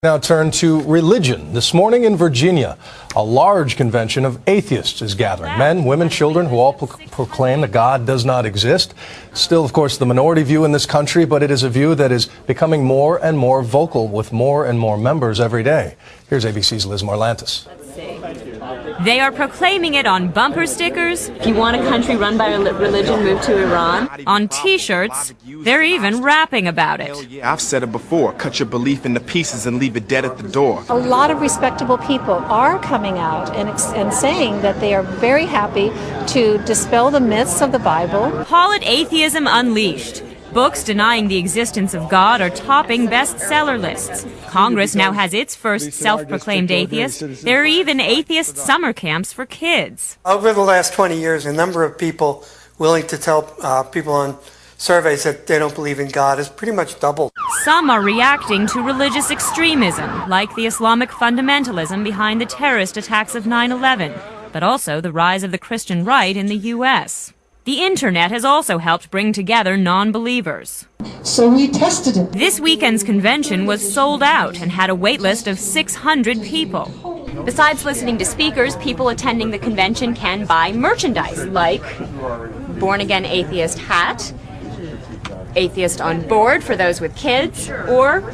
Now turn to religion. This morning in Virginia, a large convention of atheists is gathering. Men, women, children who all proclaim that God does not exist. Still, of course, the minority view in this country, but it is a view that is becoming more and more vocal with more and more members every day. Here's ABC's Liz Marlantis. They are proclaiming it on bumper stickers. If you want a country run by religion, move to Iran. On T-shirts. They're even rapping about it. Yeah, I've said it before. Cut your belief into pieces and leave it dead at the door. A lot of respectable people are coming out and saying that they are very happy to dispel the myths of the Bible. Call it Atheism Unleashed. Books denying the existence of God are topping bestseller lists. Congress now has its first self-proclaimed atheist. There are even atheist summer camps for kids. Over the last 20 years, the number of people willing to tell people on surveys that they don't believe in God has pretty much doubled. Some are reacting to religious extremism, like the Islamic fundamentalism behind the terrorist attacks of 9/11, but also the rise of the Christian right in the U.S. The internet has also helped bring together non-believers. So we tested it. This weekend's convention was sold out and had a wait list of 600 people. Besides listening to speakers, people attending the convention can buy merchandise like born-again atheist hat, atheist on board for those with kids, or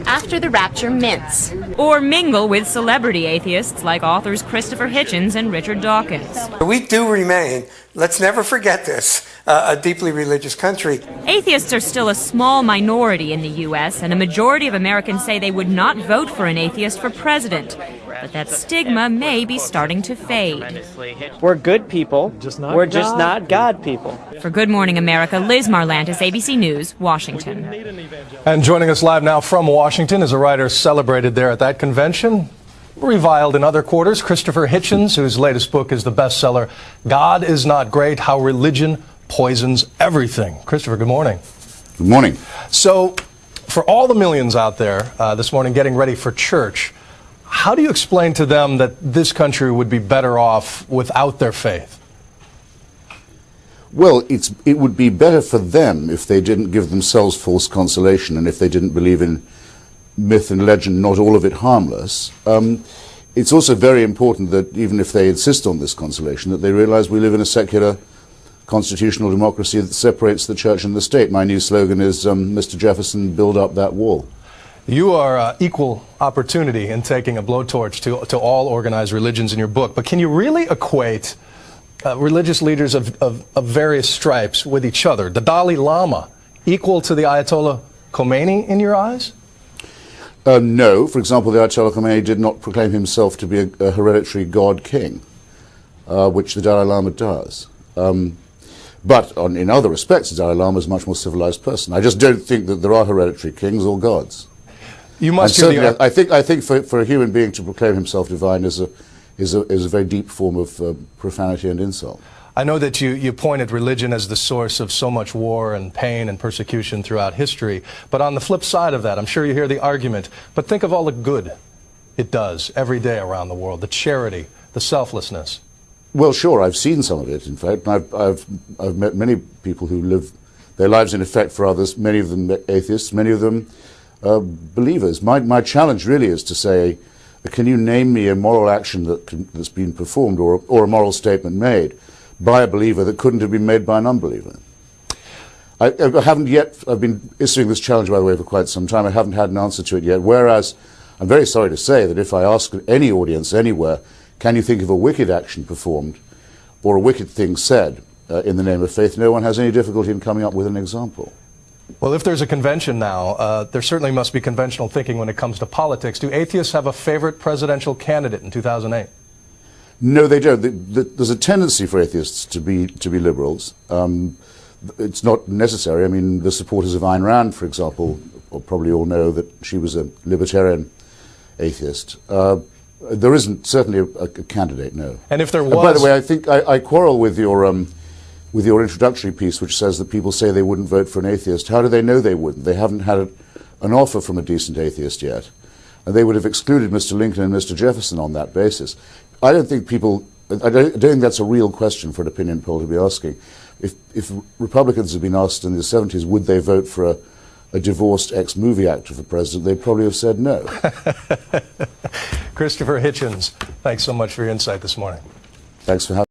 after the rapture mints. Or mingle with celebrity atheists like authors Christopher Hitchens and Richard Dawkins. We do remain, let's never forget this, a deeply religious country. Atheists are still a small minority in the U.S., and a majority of Americans say they would not vote for an atheist for president. But that stigma may be starting to fade. We're good people, we're just not God people. For Good Morning America, Liz Marlantis, ABC News, Washington. And joining us live now from Washington is a writer celebrated there at that convention, reviled in other quarters, Christopher Hitchens, whose latest book is the bestseller, God is Not Great, How Religion Poisons Everything. Christopher, good morning. Good morning. So, for all the millions out there this morning getting ready for church, how do you explain to them that this country would be better off without their faith? Well, it would be better for them if they didn't give themselves false consolation and if they didn't believe in myth and legend, not all of it harmless. It's also very important that even if they insist on this consolation, that they realize we live in a secular constitutional democracy that separates the church and the state. My new slogan is, Mr. Jefferson, build up that wall. You are equal opportunity in taking a blowtorch to all organized religions in your book, but can you really equate religious leaders of various stripes with each other? The Dalai Lama equal to the Ayatollah Khomeini in your eyes? No. For example, the Ayatollah Khomeini did not proclaim himself to be a hereditary god king, which the Dalai Lama does. But in other respects, the Dalai Lama is a much more civilized person. I just don't think that there are hereditary kings or gods. You must. I think for a human being to proclaim himself divine is a very deep form of profanity and insult. I know that you pointed religion as the source of so much war and pain and persecution throughout history. But on the flip side of that, I'm sure you hear the argument, but think of all the good it does every day around the world, the charity, the selflessness. Well, sure, I've seen some of it, in fact. I've met many people who live their lives in effect for others, many of them atheists, many of them believers. My challenge really is to say, can you name me a moral action that's been performed or a moral statement made by a believer that couldn't have been made by an unbeliever? I haven't yet, I've been issuing this challenge, by the way, for quite some time. I haven't had an answer to it yet, whereas I'm very sorry to say that if I ask any audience anywhere, can you think of a wicked action performed or a wicked thing said in the name of faith, no one has any difficulty in coming up with an example. Well, if there's a convention now, there certainly must be conventional thinking when it comes to politics. Do atheists have a favorite presidential candidate in 2008? No, they don't. There's a tendency for atheists to be liberals. It's not necessary. I mean, the supporters of Ayn Rand, for example, will probably all know that she was a libertarian atheist. There isn't certainly a candidate, no. And if there was... by the way, I think I quarrel with your introductory piece, which says that people say they wouldn't vote for an atheist. How do they know they wouldn't? They haven't had an offer from a decent atheist yet. And they would have excluded Mr. Lincoln and Mr. Jefferson on that basis. I don't think that's a real question for an opinion poll to be asking. If Republicans had been asked in the 70s, would they vote for a a divorced ex-movie actor for president, they'd probably have said no. Christopher Hitchens, thanks so much for your insight this morning. Thanks for having me.